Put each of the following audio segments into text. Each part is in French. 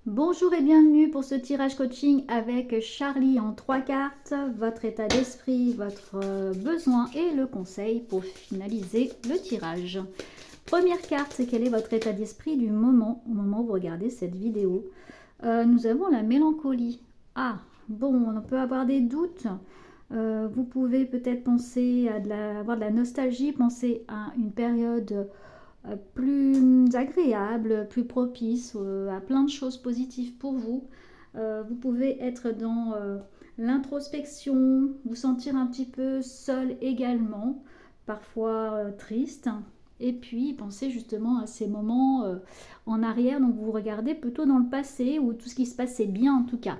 Bonjour et bienvenue pour ce tirage coaching avec Charlie en 3 cartes, votre état d'esprit, votre besoin et le conseil pour finaliser le tirage. Première carte, c'est quel est votre état d'esprit du moment, au moment où vous regardez cette vidéo. Nous avons la mélancolie. Ah, bon, on peut avoir des doutes. Vous pouvez peut-être penser à avoir de la nostalgie, penser à une période plus agréable, plus propice à plein de choses positives pour vous. Vous pouvez être dans l'introspection, vous sentir un petit peu seul également, parfois triste. Et puis pensez justement à ces moments en arrière, donc vous regardez plutôt dans le passé ou tout ce qui se passait bien en tout cas.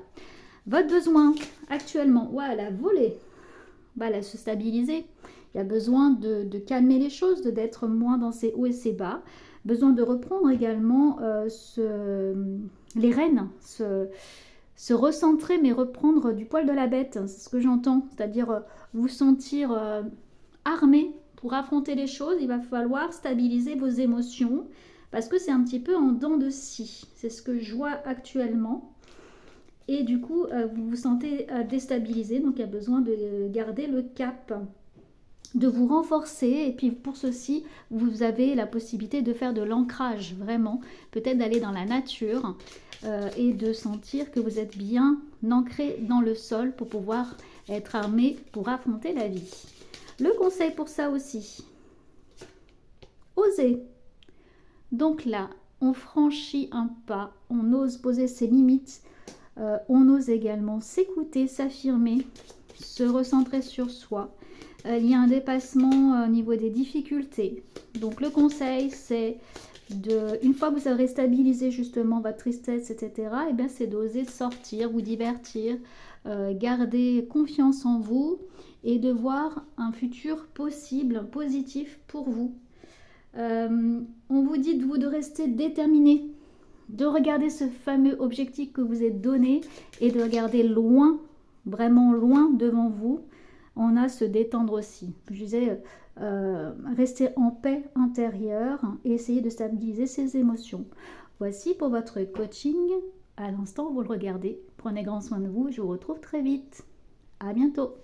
Votre besoin actuellement, voilà, voler, voilà, se stabiliser. Il y a besoin de calmer les choses, d'être moins dans ses hauts et ses bas. Besoin de reprendre également les rênes, se recentrer, mais reprendre du poil de la bête. C'est ce que j'entends. C'est-à-dire vous sentir armé pour affronter les choses. Il va falloir stabiliser vos émotions parce que c'est un petit peu en dents de scie. C'est ce que je vois actuellement. Et du coup, vous vous sentez déstabilisé. Donc, il y a besoin de garder le cap, de vous renforcer. Et puis pour ceci, vous avez la possibilité de faire de l'ancrage, vraiment, peut-être d'aller dans la nature et de sentir que vous êtes bien ancré dans le sol pour pouvoir être armé pour affronter la vie. Le conseil pour ça aussi, osez. Donc là, on franchit un pas, on ose poser ses limites, on ose également s'écouter, s'affirmer, se recentrer sur soi. Il y a un dépassement au niveau des difficultés. Donc le conseil, c'est une fois que vous aurez stabilisé justement votre tristesse, etc., et bien c'est d'oser sortir, vous divertir, garder confiance en vous et de voir un futur possible, positif pour vous. On vous dit de rester déterminé, de regarder ce fameux objectif que vous êtes donné et de regarder loin, vraiment loin devant vous. On a se détendre aussi. Je disais, rester en paix intérieure et essayer de stabiliser ses émotions. Voici pour votre coaching. À l'instant où vous le regardez. Prenez grand soin de vous. Je vous retrouve très vite. À bientôt.